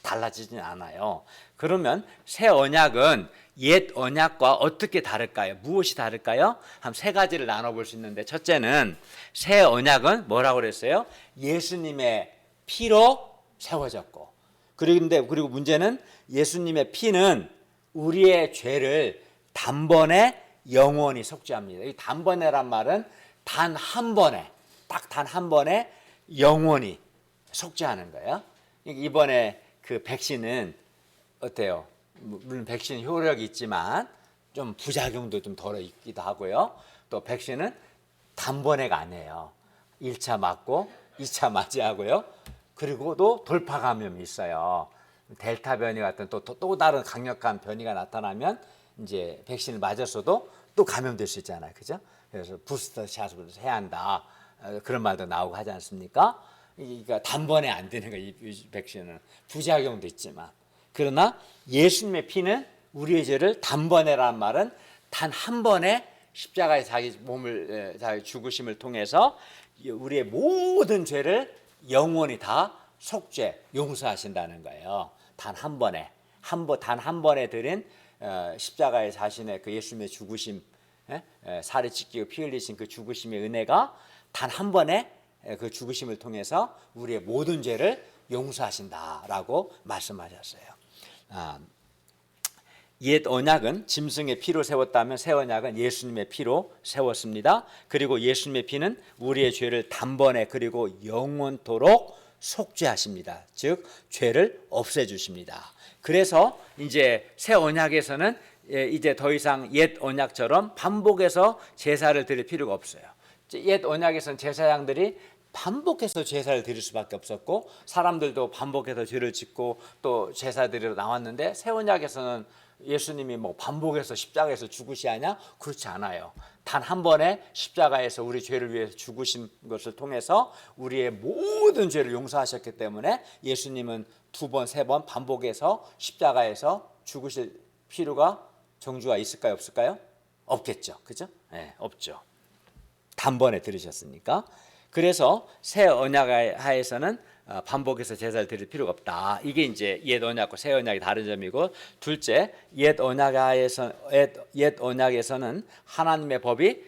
달라지진 않아요. 그러면 새 언약은 옛 언약과 어떻게 다를까요? 무엇이 다를까요? 한 세 가지를 나눠볼 수 있는데, 첫째는 새 언약은 뭐라고 그랬어요? 예수님의 피로 세워졌고, 그리고 문제는 예수님의 피는 우리의 죄를 단번에 영원히 속죄합니다. 이 단번에란 말은 단 한 번에, 딱 단 한 번에 영원히 속죄하는 거예요. 이번에 그 백신은 어때요? 물론 백신 효력이 있지만 좀 부작용도 좀 덜어 있기도 하고요. 또 백신은 단번에가 아니에요. 1차 맞고 2차 맞이하고요. 그리고 또 돌파 감염이 있어요. 델타 변이 같은 또 다른 강력한 변이가 나타나면 이제 백신을 맞았어도 또 감염될 수 있잖아요. 그죠? 그래서 부스터 샷을 해야 한다. 그런 말도 나오고 하지 않습니까? 그러니까 단번에 안 되는 거예요. 이 백신은 부작용도 있지만. 그러나 예수님의 피는 우리의 죄를 단번에라는 말은 단 한 번에 십자가에 자기 몸을 자기 죽으심을 통해서 우리의 모든 죄를 영원히 다 속죄 용서하신다는 거예요. 단 한 번에 단 한 번에 드린 십자가에 자신의 그 예수님의 죽으심, 살이 찢기고 피 흘리신 그 죽으심의 은혜가 단 한 번에 그 죽으심을 통해서 우리의 모든 죄를 용서하신다라고 말씀하셨어요. 옛 언약은 짐승의 피로 세웠다면 새 언약은 예수님의 피로 세웠습니다. 그리고 예수님의 피는 우리의 죄를 단번에 그리고 영원토록 속죄하십니다. 즉 죄를 없애주십니다. 그래서 이제 새 언약에서는 이제 더 이상 옛 언약처럼 반복해서 제사를 드릴 필요가 없어요. 옛 언약에서는 제사장들이 반복해서 제사를 드릴 수밖에 없었고 사람들도 반복해서 죄를 짓고 또 제사 드리러 나왔는데 새 언약에서는 예수님이 뭐 반복해서 십자가에서 죽으셔야 하냐? 그렇지 않아요. 단 한 번에 십자가에서 우리 죄를 위해서 죽으신 것을 통해서 우리의 모든 죄를 용서하셨기 때문에 예수님은 두 번, 세 번 반복해서 십자가에서 죽으실 필요가 정주가 있을까요? 없을까요? 없겠죠. 그죠? 네, 없죠. 단번에 들으셨으니까. 그래서 새 언약 하에서는 반복해서 제사를 드릴 필요가 없다. 이게 이제 옛 언약과 새 언약의 다른 점이고, 둘째, 옛 언약에서는 하나님의 법이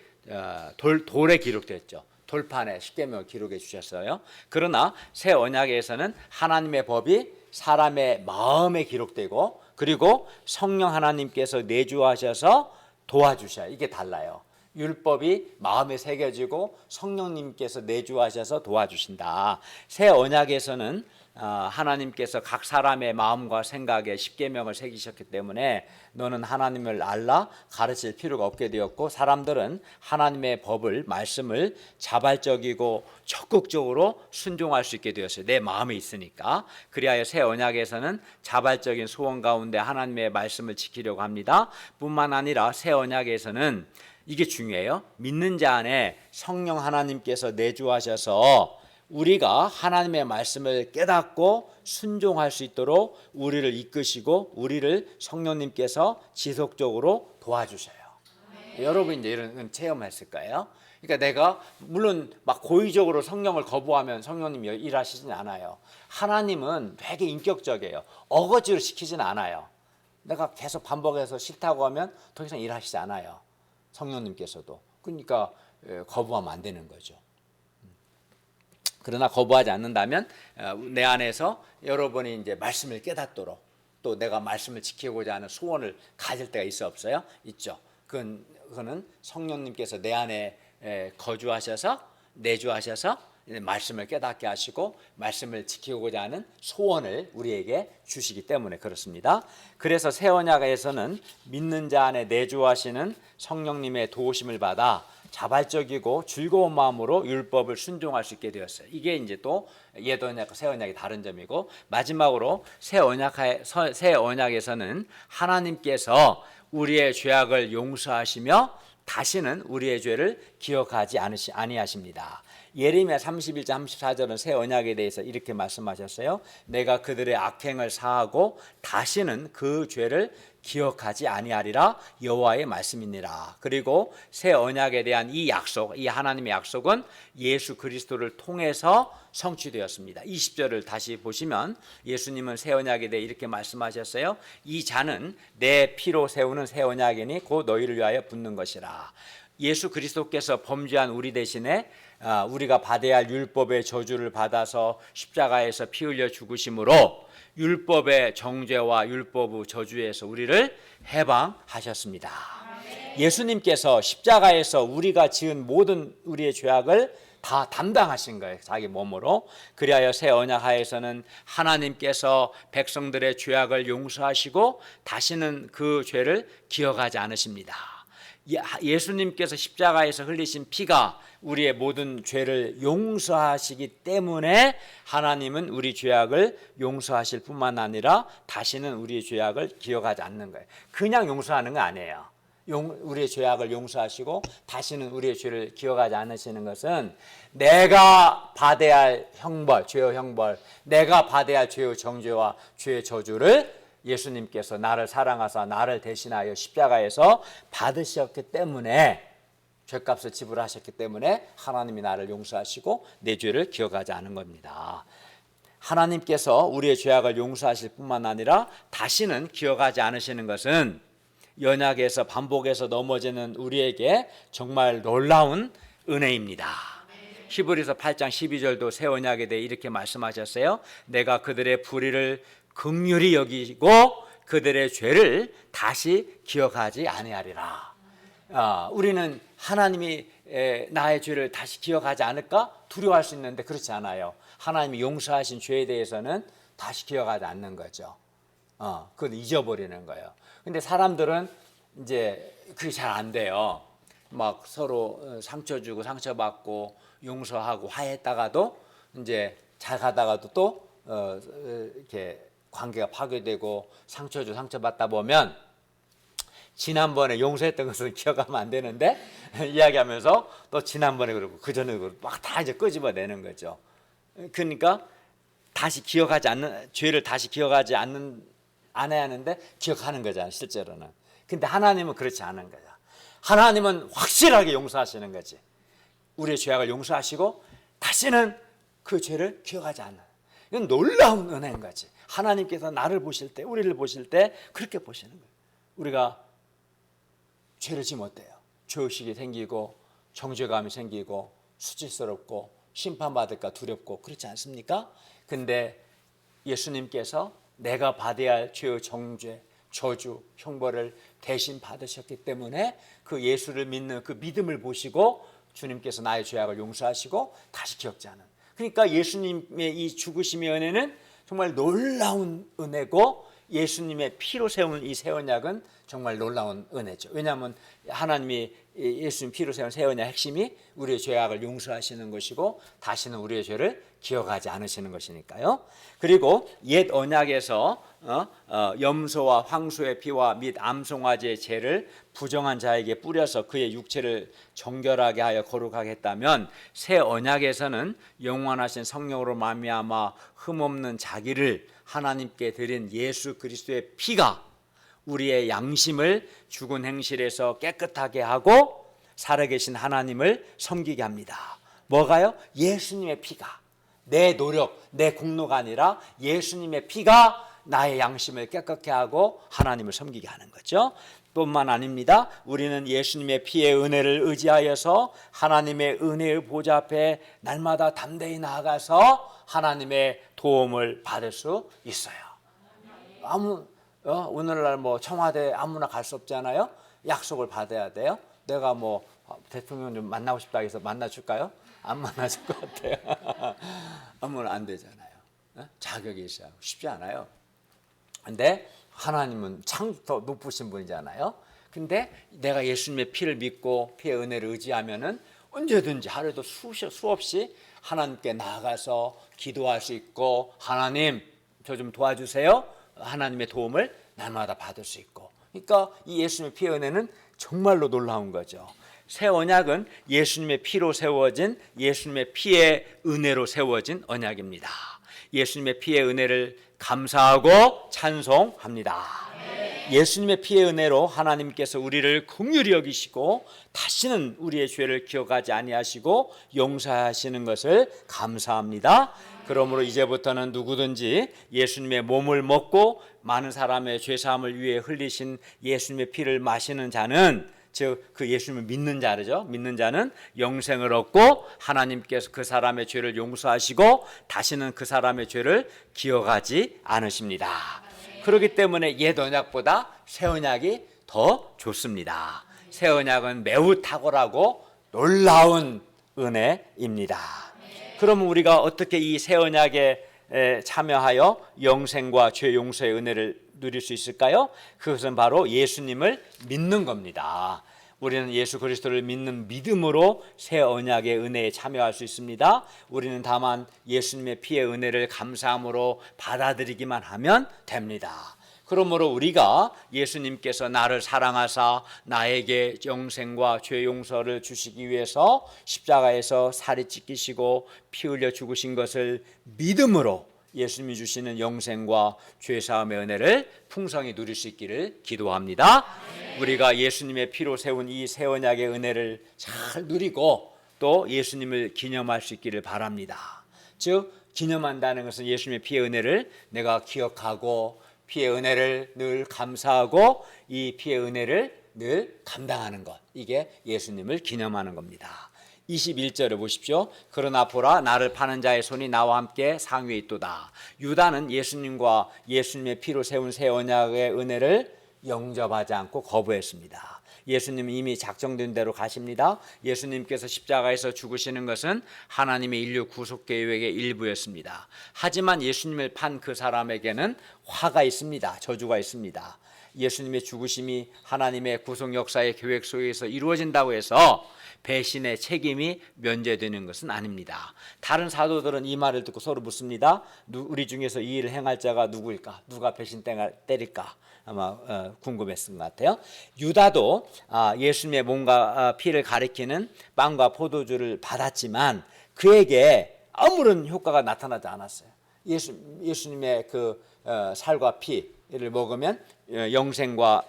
돌에 기록됐죠. 돌판에 십계명을 기록해 주셨어요. 그러나 새 언약에서는 하나님의 법이 사람의 마음에 기록되고 그리고 성령 하나님께서 내주하셔서 도와주셔요. 이게 달라요. 율법이 마음에 새겨지고 성령님께서 내주하셔서 도와주신다. 새 언약에서는 하나님께서 각 사람의 마음과 생각에 십계명을 새기셨기 때문에 너는 하나님을 알라 가르칠 필요가 없게 되었고, 사람들은 하나님의 법을 말씀을 자발적이고 적극적으로 순종할 수 있게 되었어요. 내 마음에 있으니까. 그리하여 새 언약에서는 자발적인 소원 가운데 하나님의 말씀을 지키려고 합니다. 뿐만 아니라 새 언약에서는 이게 중요해요. 믿는 자 안에 성령 하나님께서 내주하셔서 우리가 하나님의 말씀을 깨닫고 순종할 수 있도록 우리를 이끄시고 우리를 성령님께서 지속적으로 도와주셔요. 여러분 이제 이런 체험했을 거예요. 그러니까 내가 물론 막 고의적으로 성령을 거부하면 성령님이 일하시진 않아요. 하나님은 되게 인격적이에요. 어거지로 시키진 않아요. 내가 계속 반복해서 싫다고 하면 더 이상 일하시지 않아요. 성령님께서도. 그러니까 거부하면 안 되는 거죠. 그러나 거부하지 않는다면 내 안에서 여러분이 이제 말씀을 깨닫도록 또 내가 말씀을 지키고자 하는 소원을 가질 때가 있어 없어요? 있죠. 그거는 성령님께서 내 안에 거주하셔서 내주하셔서 말씀을 깨닫게 하시고 말씀을 지키고자 하는 소원을 우리에게 주시기 때문에 그렇습니다. 그래서 새 언약에서는 믿는 자 안에 내주하시는 성령님의 도우심을 받아 자발적이고 즐거운 마음으로 율법을 순종할 수 있게 되었어요. 이게 이제 또 옛 언약과 새 언약의 다른 점이고, 마지막으로 새 언약에서는 하나님께서 우리의 죄악을 용서하시며 다시는 우리의 죄를 기억하지 아니하십니다. 예레미야 31장 34절은 새 언약에 대해서 이렇게 말씀하셨어요. 내가 그들의 악행을 사하고 다시는 그 죄를 기억하지 아니하리라 여호와의 말씀이니라. 그리고 새 언약에 대한 이 약속, 이 하나님의 약속은 예수 그리스도를 통해서 성취되었습니다. 20절을 다시 보시면 예수님은 새 언약에 대해 이렇게 말씀하셨어요. 이 잔은 내 피로 세우는 새 언약이니 곧 너희를 위하여 붓는 것이라. 예수 그리스도께서 범죄한 우리 대신에 우리가 받아야 할 율법의 저주를 받아서 십자가에서 피 흘려 죽으심으로 율법의 정죄와 율법의 저주에서 우리를 해방하셨습니다. 예수님께서 십자가에서 우리가 지은 모든 우리의 죄악을 다 담당하신 거예요. 자기 몸으로. 그리하여 새 언약 하에서는 하나님께서 백성들의 죄악을 용서하시고 다시는 그 죄를 기억하지 않으십니다. 예수님께서 십자가에서 흘리신 피가 우리의 모든 죄를 용서하시기 때문에 하나님은 우리 죄악을 용서하실 뿐만 아니라 다시는 우리의 죄악을 기억하지 않는 거예요. 그냥 용서하는 거 아니에요. 우리의 죄악을 용서하시고 다시는 우리의 죄를 기억하지 않으시는 것은 내가 받아야 할 형벌, 죄의 형벌, 내가 받아야 할 죄의 정죄와 죄의 저주를 예수님께서 나를 사랑하사 나를 대신하여 십자가에서 받으셨기 때문에, 죄값을 지불하셨기 때문에 하나님이 나를 용서하시고 내 죄를 기억하지 않은 겁니다. 하나님께서 우리의 죄악을 용서하실 뿐만 아니라 다시는 기억하지 않으시는 것은 연약에서 반복해서 넘어지는 우리에게 정말 놀라운 은혜입니다. 히브리서 8장 12절도 새 언약에 대해 이렇게 말씀하셨어요. 내가 그들의 불의를 긍휼히 여기고 그들의 죄를 다시 기억하지 아니하리라. 우리는 하나님이 나의 죄를 다시 기억하지 않을까 두려워할 수 있는데 그렇지 않아요. 하나님이 용서하신 죄에 대해서는 다시 기억하지 않는 거죠. 그걸 잊어버리는 거예요. 근데 사람들은 이제 그게 잘 안 돼요. 막 서로 상처 주고 상처받고 용서하고 화해했다가도 이제 잘 가다가도 또 이렇게 관계가 파괴되고 상처 주고 상처받다 보면 지난번에 용서했던 것을 기억하면 안 되는데 이야기하면서 또 지난번에 그러고 그 전에 그러고 막 다 이제 끄집어내는 거죠. 그러니까 다시 기억하지 않는 죄를 다시 기억하지 않아야 하는데 기억하는 거잖아요, 실제로는. 근데 하나님은 그렇지 않은 거죠. 하나님은 확실하게 용서하시는 거지. 우리의 죄악을 용서하시고 다시는 그 죄를 기억하지 않는. 이건 놀라운 은혜인 거지. 하나님께서 나를 보실 때, 우리를 보실 때 그렇게 보시는 거예요. 우리가 죄를 지면 어때요? 죄의식이 생기고 정죄감이 생기고 수치스럽고 심판받을까 두렵고 그렇지 않습니까? 근데 예수님께서 내가 받아야 할 죄의 정죄, 저주, 형벌을 대신 받으셨기 때문에 그 예수를 믿는 그 믿음을 보시고 주님께서 나의 죄악을 용서하시고 다시 기억지 않은. 그러니까 예수님의 이 죽으심의 은혜는 정말 놀라운 은혜고 예수님의 피로 세운 이 새 언약은 정말 놀라운 은혜죠. 왜냐하면 하나님이 예수님 피로 세운 새 언약의 핵심이 우리의 죄악을 용서하시는 것이고 다시는 우리의 죄를 기억하지 않으시는 것이니까요. 그리고 옛 언약에서 염소와 황소의 피와 및 암송아지의 죄를 부정한 자에게 뿌려서 그의 육체를 정결하게 하여 거룩하게 했다면 새 언약에서는 영원하신 성령으로 말미암아 흠없는 자기를 하나님께 드린 예수 그리스도의 피가 우리의 양심을 죽은 행실에서 깨끗하게 하고 살아계신 하나님을 섬기게 합니다. 뭐가요? 예수님의 피가. 내 노력, 내 공로가 아니라 예수님의 피가 나의 양심을 깨끗게 하고 하나님을 섬기게 하는 거죠. 뿐만 아닙니다. 우리는 예수님의 피의 은혜를 의지하여서 하나님의 은혜의 보좌 앞에 날마다 담대히 나아가서 하나님의 도움을 받을 수 있어요. 오늘날 뭐 청와대 아무나 갈 수 없잖아요. 약속을 받아야 돼요. 내가 뭐 대통령 좀 만나고 싶다 해서 만나줄까요? 안 만나줄 것 같아요. 아무나 안 되잖아요. 자격이 있어야 쉽지 않아요. 근데 하나님은 참 더 높으신 분이잖아요. 근데 내가 예수님의 피를 믿고 피의 은혜를 의지하면은 언제든지 하루에도 수없이 하나님께 나아가서 기도할 수 있고 하나님 저 좀 도와주세요. 하나님의 도움을 날마다 받을 수 있고. 그러니까 이 예수님의 피의 은혜는 정말로 놀라운 거죠. 새 언약은 예수님의 피로 세워진 예수님의 피의 은혜로 세워진 언약입니다. 예수님의 피의 은혜를 감사하고 찬송합니다. 예수님의 피의 은혜로 하나님께서 우리를 긍휼히 여기시고 다시는 우리의 죄를 기억하지 아니하시고 용서하시는 것을 감사합니다. 그러므로 이제부터는 누구든지 예수님의 몸을 먹고 많은 사람의 죄사함을 위해 흘리신 예수님의 피를 마시는 자는, 즉 그 예수님을 믿는 자죠. 믿는 자는 영생을 얻고 하나님께서 그 사람의 죄를 용서하시고 다시는 그 사람의 죄를 기억하지 않으십니다. 그렇기 때문에 옛 언약보다 새 언약이 더 좋습니다. 새 언약은 매우 탁월하고 놀라운 은혜입니다. 그러면 우리가 어떻게 이 새 언약에 참여하여 영생과 죄 용서의 은혜를 누릴 수 있을까요? 그것은 바로 예수님을 믿는 겁니다. 우리는 예수 그리스도를 믿는 믿음으로 새 언약의 은혜에 참여할 수 있습니다. 우리는 다만 예수님의 피의 은혜를 감사함으로 받아들이기만 하면 됩니다. 그러므로 우리가 예수님께서 나를 사랑하사 나에게 영생과 죄 용서를 주시기 위해서 십자가에서 살이 찢기시고 피 흘려 죽으신 것을 믿음으로 예수님이 주시는 영생과 죄사함의 은혜를 풍성히 누릴 수 있기를 기도합니다. 우리가 예수님의 피로 세운 이 새 언약의 은혜를 잘 누리고 또 예수님을 기념할 수 있기를 바랍니다. 즉 기념한다는 것은 예수님의 피의 은혜를 내가 기억하고 피의 은혜를 늘 감사하고 이 피의 은혜를 늘 감당하는 것, 이게 예수님을 기념하는 겁니다. 21절에 보십시오. 그러나 보라, 나를 파는 자의 손이 나와 함께 상위에 있도다. 유다는 예수님과 예수님의 피로 세운 새 언약의 은혜를 영접하지 않고 거부했습니다. 예수님은 이미 작정된 대로 가십니다. 예수님께서 십자가에서 죽으시는 것은 하나님의 인류 구속 계획의 일부였습니다. 하지만 예수님을 판 그 사람에게는 화가 있습니다. 저주가 있습니다. 예수님의 죽으심이 하나님의 구속 역사의 계획 속에서 이루어진다고 해서 배신의 책임이 면제되는 것은 아닙니다. 다른 사도들은 이 말을 듣고 서로 묻습니다. 우리 중에서 이 일을 행할 자가 누구일까? 누가 배신 때릴까? 아마 궁금했을 것 같아요. 유다도 예수님의 몸과 피를 가리키는 빵과 포도주를 받았지만 그에게 아무런 효과가 나타나지 않았어요. 예수님의 그 살과 피를 먹으면 영생과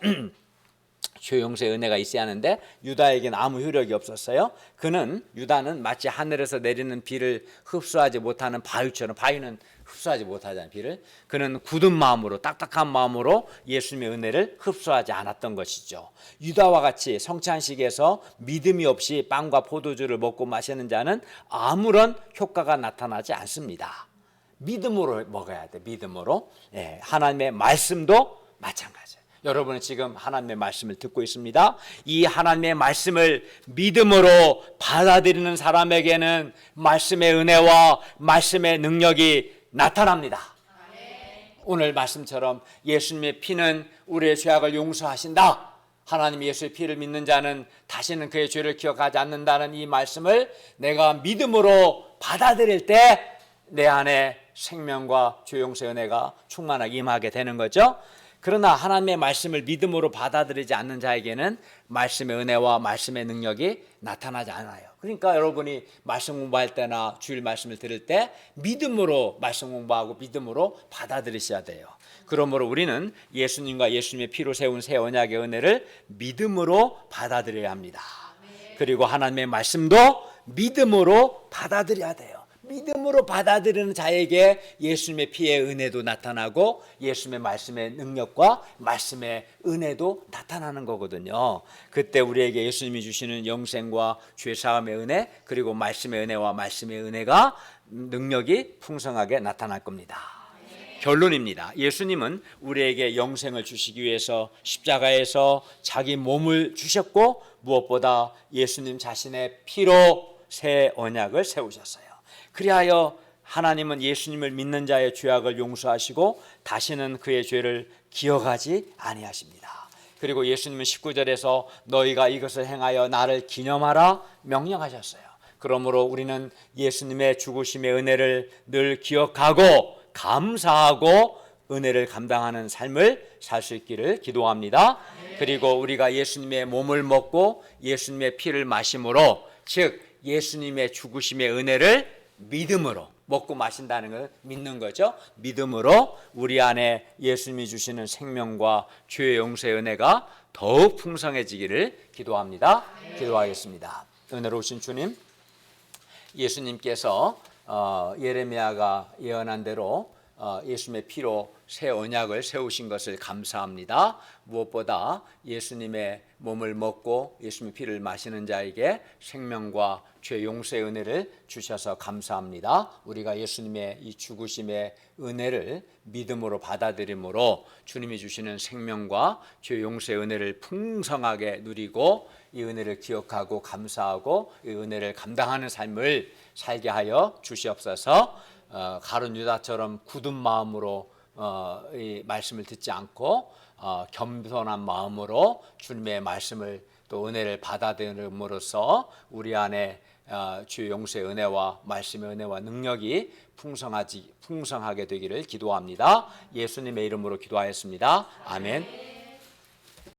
죄 용서의 은혜가 있어야 하는데 유다에게는 아무 효력이 없었어요. 유다는 마치 하늘에서 내리는 비를 흡수하지 못하는 바위처럼, 바위는 흡수하지 못하잖아요, 비를. 그는 굳은 마음으로, 딱딱한 마음으로 예수님의 은혜를 흡수하지 않았던 것이죠. 유다와 같이 성찬식에서 믿음이 없이 빵과 포도주를 먹고 마시는 자는 아무런 효과가 나타나지 않습니다. 믿음으로 먹어야 돼, 믿음으로. 하나님의 말씀도 마찬가지예요. 여러분은 지금 하나님의 말씀을 듣고 있습니다. 이 하나님의 말씀을 믿음으로 받아들이는 사람에게는 말씀의 은혜와 말씀의 능력이 나타납니다. 오늘 말씀처럼 예수님의 피는 우리의 죄악을 용서하신다. 하나님 예수의 피를 믿는 자는 다시는 그의 죄를 기억하지 않는다는 이 말씀을 내가 믿음으로 받아들일 때 내 안에 생명과 죄 용서의 은혜가 충만하게 임하게 되는 거죠. 그러나 하나님의 말씀을 믿음으로 받아들이지 않는 자에게는 말씀의 은혜와 말씀의 능력이 나타나지 않아요. 그러니까 여러분이 말씀 공부할 때나 주일 말씀을 들을 때 믿음으로 말씀 공부하고 믿음으로 받아들이셔야 돼요. 그러므로 우리는 예수님과 예수님의 피로 세운 새 언약의 은혜를 믿음으로 받아들여야 합니다. 그리고 하나님의 말씀도 믿음으로 받아들여야 돼요. 믿음으로 받아들이는 자에게 예수님의 피의 은혜도 나타나고 예수님의 말씀의 능력과 말씀의 은혜도 나타나는 거거든요. 그때 우리에게 예수님이 주시는 영생과 죄사함의 은혜, 그리고 말씀의 은혜와 말씀의 은혜가 능력이 풍성하게 나타날 겁니다. 결론입니다. 예수님은 우리에게 영생을 주시기 위해서 십자가에서 자기 몸을 주셨고 무엇보다 예수님 자신의 피로 새 언약을 세우셨어요. 그리하여 하나님은 예수님을 믿는 자의 죄악을 용서하시고 다시는 그의 죄를 기억하지 아니하십니다. 그리고 예수님은 19절에서 너희가 이것을 행하여 나를 기념하라 명령하셨어요. 그러므로 우리는 예수님의 죽으심의 은혜를 늘 기억하고 감사하고 은혜를 감당하는 삶을 살 수 있기를 기도합니다. 그리고 우리가 예수님의 몸을 먹고 예수님의 피를 마심으로, 즉 예수님의 죽으심의 은혜를 믿음으로 먹고 마신다는 걸 믿는 거죠. 믿음으로 우리 안에 예수님이 주시는 생명과 죄의 용서의 은혜가 더욱 풍성해지기를 기도합니다. 기도하겠습니다. 은혜로우신 주님, 예수님께서 예레미야가 예언한 대로 예수님의 피로 새 언약을 세우신 것을 감사합니다. 무엇보다 예수님의 몸을 먹고 예수님의 피를 마시는 자에게 생명과 죄 용서의 은혜를 주셔서 감사합니다. 우리가 예수님의 이 죽으심의 은혜를 믿음으로 받아들임으로 주님이 주시는 생명과 죄 용서의 은혜를 풍성하게 누리고 이 은혜를 기억하고 감사하고 이 은혜를 감당하는 삶을 살게 하여 주시옵소서. 가룟 유다처럼 굳은 마음으로 이 말씀을 듣지 않고 겸손한 마음으로 주님의 말씀을 또 은혜를 받아들임으로써 우리 안에 주의 용서의 은혜와 말씀의 은혜와 능력이 풍성하게 되기를 기도합니다. 예수님의 이름으로 기도하였습니다. 아멘.